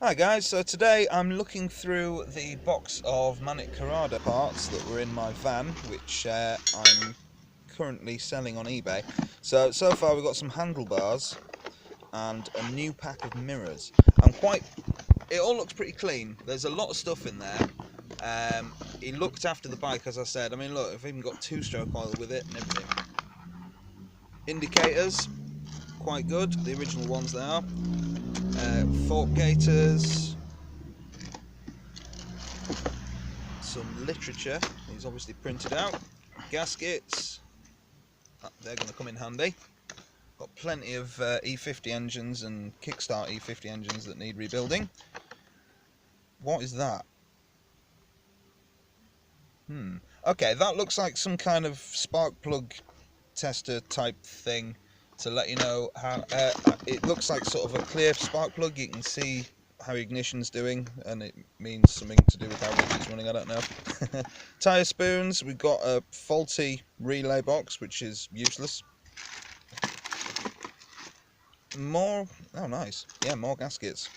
Hi guys, so today I'm looking through the box of Manic Korado parts that were in my van, which I'm currently selling on eBay. So far we've got some handlebars and a new pack of mirrors. It all looks pretty clean. There's a lot of stuff in there. He looked after the bike, as I said. I mean, look, I've even got two-stroke oil with it and everything. Indicators, quite good, the original ones they are. Fork gaiters. Some literature, he's obviously printed out. Gaskets, they're going to come in handy. Got plenty of E50 engines and kickstart E50 engines that need rebuilding. What is that? Okay, that looks like some kind of spark plug tester type thing to let you know how it looks like sort of a clear spark plug. You can see how ignition's doing, and it means something to do with how much it's running, I don't know. Tyre spoons, we've got a faulty relay box, which is useless. More, oh nice, yeah, more gaskets.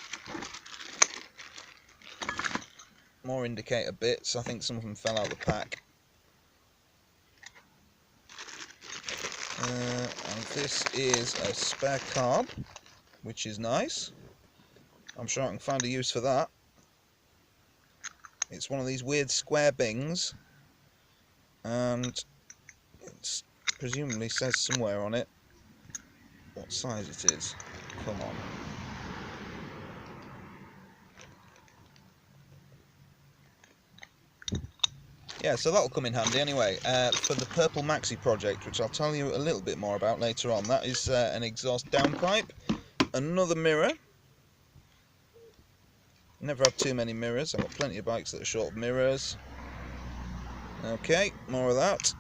More indicator bits, I think some of them fell out of the pack. And this is a spare carb, which is nice. I'm sure I can find a use for that. It's one of these weird square bings, and it presumably says somewhere on it what size it is. Come on. Yeah, so that'll come in handy anyway. For the purple Maxi project, which I'll tell you a little bit more about later on, that is an exhaust downpipe, another mirror. Never have too many mirrors. I've got plenty of bikes that are short of mirrors. Okay, more of that.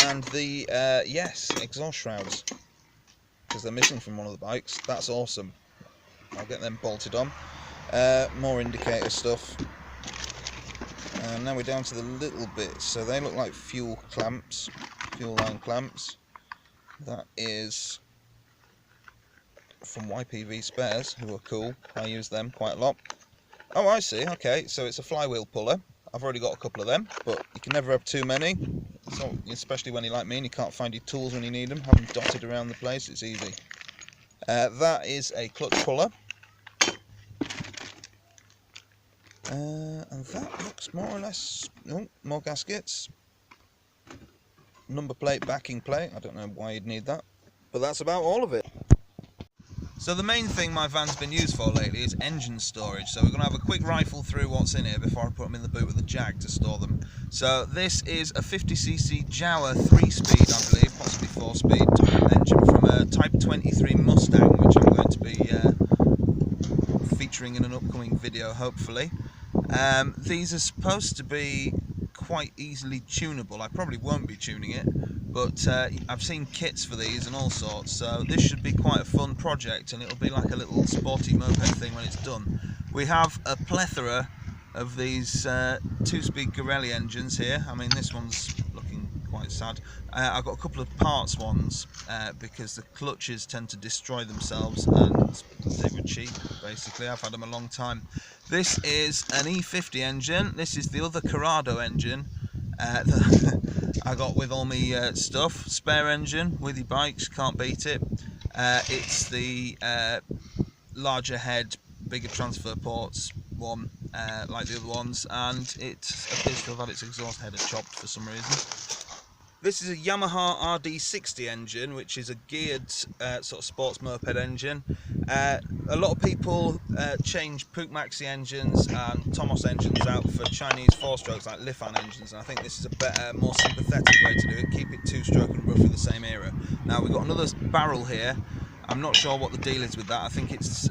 And the, yes, exhaust shrouds. Because they're missing from one of the bikes. That's awesome. I'll get them bolted on. More indicator stuff. And now we're down to the little bits. So they look like fuel clamps. Fuel line clamps. That is from YPV Spares, who are cool. I use them quite a lot. Oh, I see. Okay, so it's a flywheel puller. I've already got a couple of them, but you can never have too many. So, especially when you're like me and you can't find your tools when you need them. Have them dotted around the place, it's easy. That is a clutch puller. And that looks more or less... Oh, more gaskets. Number plate, backing plate. I don't know why you'd need that. But that's about all of it. So the main thing my van's been used for lately is engine storage. So we're going to have a quick rifle through what's in here before I put them in the boot with the Jag to store them. So this is a 50cc Jaguar 3-speed, I believe, possibly 4-speed engine from a Type 23 Mustang, which I'm going to be featuring in an upcoming video, hopefully. These are supposed to be quite easily tunable. I probably won't be tuning it, but I've seen kits for these and all sorts, so this should be quite a fun project, and it'll be like a little sporty moped thing when it's done. We have a plethora of these 2-speed Pirelli engines here. I mean, this one's looking quite sad. I've got a couple of parts ones because the clutches tend to destroy themselves, and they were cheap, basically. I've had them a long time. This is an E50 engine. This is the other Korado engine that I got with all my stuff. Spare engine with your bikes, can't beat it. It's the larger head, bigger transfer ports one, like the other ones, and it appears to have had its exhaust header chopped for some reason. This is a Yamaha RD60 engine, which is a geared sort of sports moped engine. A lot of people change Puch Maxi engines and Tomos engines out for Chinese 4-strokes like Lifan engines, and I think this is a better, more sympathetic way to do it. Keep it 2-stroke and roughly the same era. Now we've got another barrel here. I'm not sure what the deal is with that. I think it's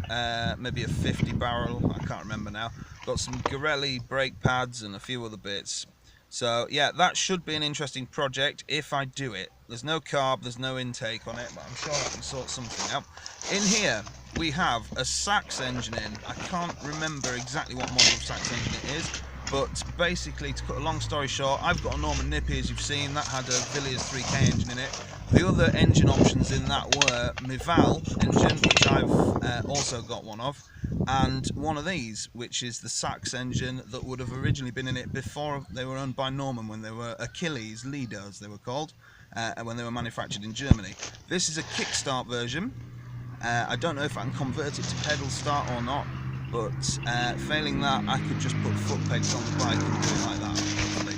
maybe a 50 barrel. I can't remember now. Got some Pirelli brake pads and a few other bits. So yeah, that should be an interesting project if I do it. There's no carb, there's no intake on it, but I'm sure I can sort something out. In here we have a Sachs engine in. I can't remember exactly what model of Sachs engine it is, but basically, to cut a long story short, I've got a Norman Nippy, as you've seen, that had a Villiers 3K engine in it. The other engine options in that were my Val engine, which I've also got one of, and one of these, which is the Sachs engine that would have originally been in it before they were owned by Norman, when they were Achilles Leaders, they were called, when they were manufactured in Germany. This is a kickstart version. I don't know if I can convert it to pedal start or not, but failing that, I could just put foot pegs on the bike and do it like that, hopefully.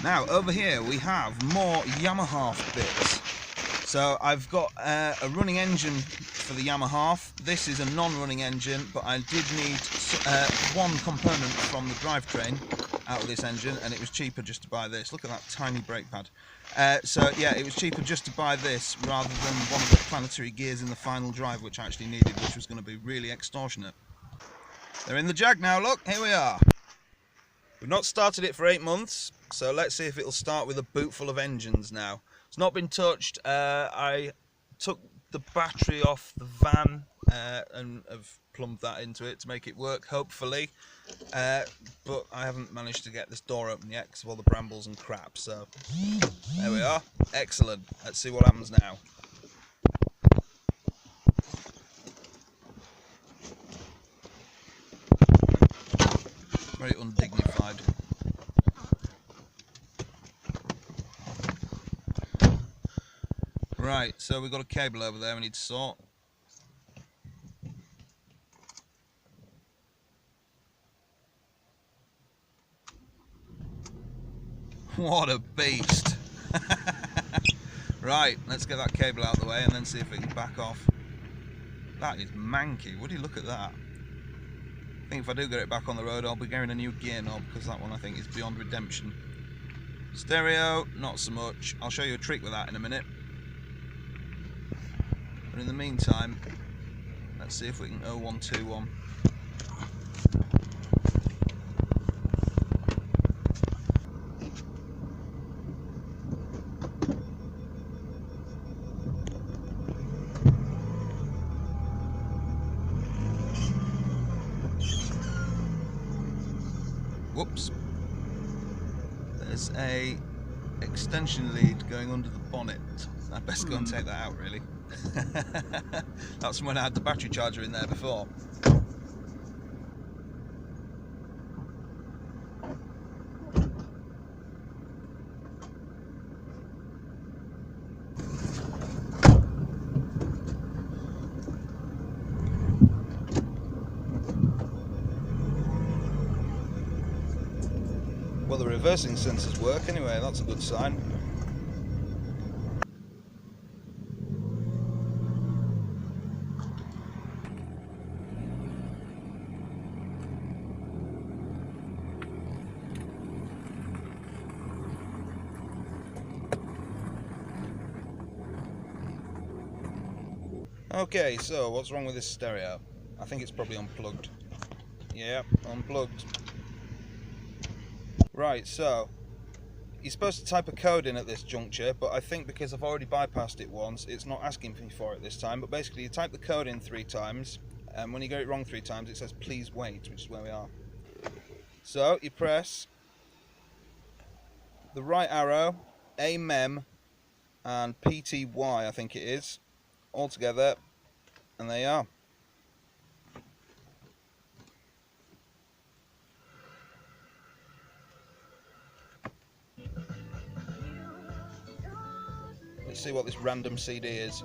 Now, over here we have more Yamaha bits. So I've got a running engine for the Yamaha. This is a non-running engine, but I did need one component from the drivetrain out of this engine, and it was cheaper just to buy this. Look at that tiny brake pad. So yeah, it was cheaper just to buy this rather than one of the planetary gears in the final drive, which I actually needed, which was going to be really extortionate. They're in the Jag now, look, here we are. We've not started it for 8 months, so let's see if it'll start with a boot full of engines now. It's not been touched. I took the battery off the van and have plumbed that into it to make it work, hopefully. But I haven't managed to get this door open yet because of all the brambles and crap. So there we are. Excellent. Let's see what happens now. Very undignified. Right, so we've got a cable over there we need to sort. What a beast! Right, let's get that cable out of the way and then see if it can back off. That is manky. Would you look at that? I think if I do get it back on the road, I'll be getting a new gear knob, because that one I think is beyond redemption. Stereo, not so much. I'll show you a trick with that in a minute. But in the meantime, let's see if we can 0121. Whoops. There's a extension lead going under the bonnet. I best go and take that out, really. That's when I had the battery charger in there before. Well, the reversing sensors work anyway, that's a good sign. Okay, so what's wrong with this stereo? I think it's probably unplugged. Yeah, unplugged. Right, so you're supposed to type a code in at this juncture, but I think because I've already bypassed it once, it's not asking me for it this time. But basically, you type the code in 3 times, and when you get it wrong 3 times, it says please wait, which is where we are. So you press the right arrow, AMEM, and PTY, I think it is, all together, and there you are. Let's see what this random CD is.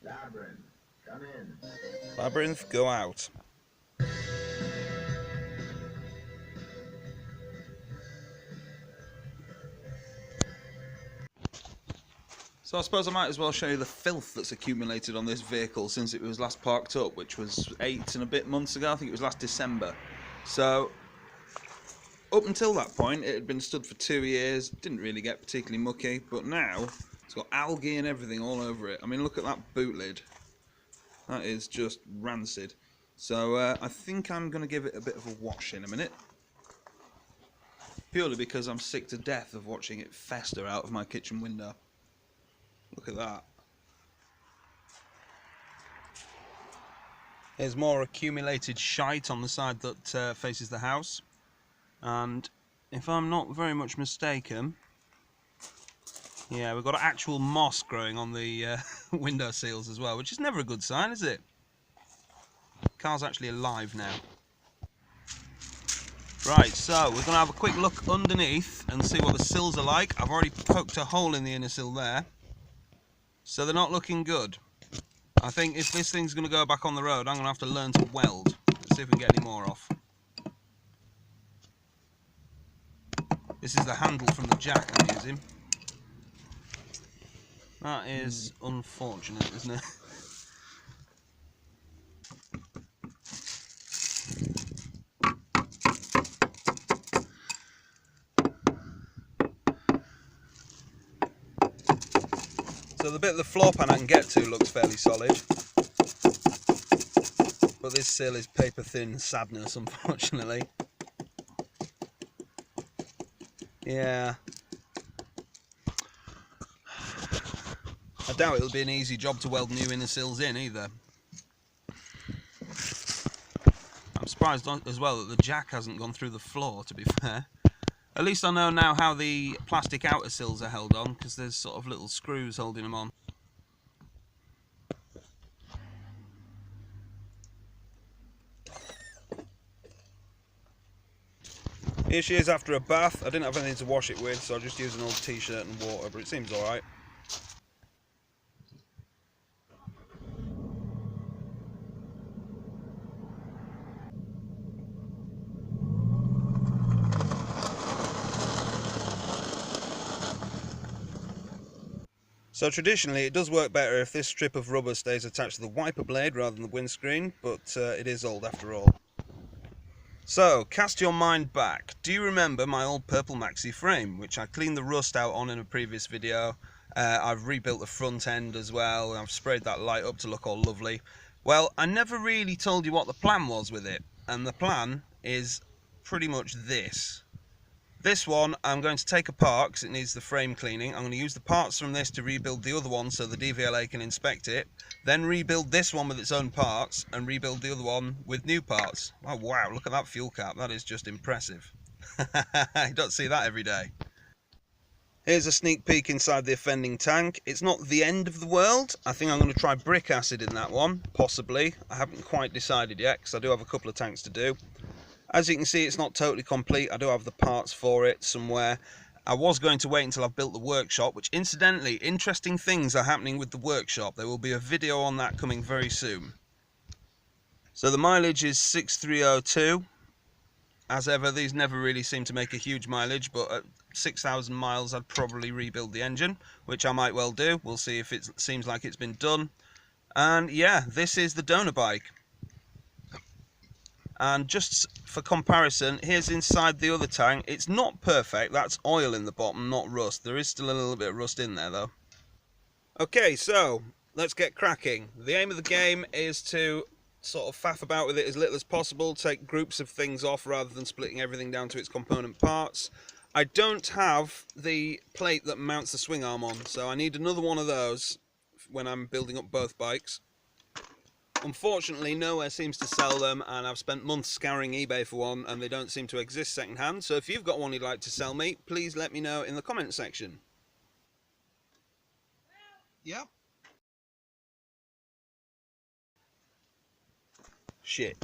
Labyrinth, come in. Labyrinth, go out. So I suppose I might as well show you the filth that's accumulated on this vehicle since it was last parked up, which was 8 and a bit months ago. I think it was last December. So up until that point, it had been stood for 2 years, didn't really get particularly mucky, but now it's got algae and everything all over it. I mean, look at that boot lid. That is just rancid. So I think I'm going to give it a bit of a wash in a minute. Purely because I'm sick to death of watching it fester out of my kitchen window. Look at that. There's more accumulated shite on the side that faces the house. And if I'm not very much mistaken, yeah, we've got actual moss growing on the window seals as well, which is never a good sign, is it? Car's actually alive now. Right, so we're going to have a quick look underneath and see what the sills are like. I've already poked a hole in the inner sill there, so they're not looking good. I think if this thing's going to go back on the road, I'm going to have to learn to weld. Let's see if we can get any more off. This is the handle from the jack I'm using. That is unfortunate, isn't it? So the bit of the floor pan I can get to looks fairly solid. But this sill is paper thin sadness, unfortunately. Yeah. I doubt it'll be an easy job to weld new inner sills in either. I'm surprised as well that the jack hasn't gone through the floor, to be fair. At least I know now how the plastic outer sills are held on, because there's sort of little screws holding them on. Here she is after a bath. I didn't have anything to wash it with, so I just used an old t-shirt and water, but it seems alright. So traditionally it does work better if this strip of rubber stays attached to the wiper blade rather than the windscreen, but it is old after all. So, cast your mind back. Do you remember my old purple Maxi frame, which I cleaned the rust out on in a previous video? I've rebuilt the front end as well, and I've sprayed that light up to look all lovely. Well, I never really told you what the plan was with it, and the plan is pretty much this. This one I'm going to take apart because it needs the frame cleaning. I'm going to use the parts from this to rebuild the other one so the DVLA can inspect it. Then rebuild this one with its own parts and rebuild the other one with new parts. Oh wow, look at that fuel cap. That is just impressive. You don't see that every day. Here's a sneak peek inside the offending tank. It's not the end of the world. I think I'm going to try brick acid in that one, possibly. I haven't quite decided yet because I do have a couple of tanks to do. As you can see, it's not totally complete. I do have the parts for it somewhere. I was going to wait until I've built the workshop, which incidentally, interesting things are happening with the workshop. There will be a video on that coming very soon. So the mileage is 6302. As ever, these never really seem to make a huge mileage, but at 6,000 miles I'd probably rebuild the engine, which I might well do. We'll see if it seems like it's been done. And yeah, this is the donor bike. And just for comparison, here's inside the other tank. It's not perfect, that's oil in the bottom, not rust. There is still a little bit of rust in there though. Okay, so let's get cracking. The aim of the game is to sort of faff about with it as little as possible, take groups of things off rather than splitting everything down to its component parts. I don't have the plate that mounts the swing arm on, so I need another one of those when I'm building up both bikes. Unfortunately, nowhere seems to sell them, and I've spent months scouring eBay for one, and they don't seem to exist second-hand. So if you've got one you'd like to sell me, please let me know in the comment section. Yep. Shit.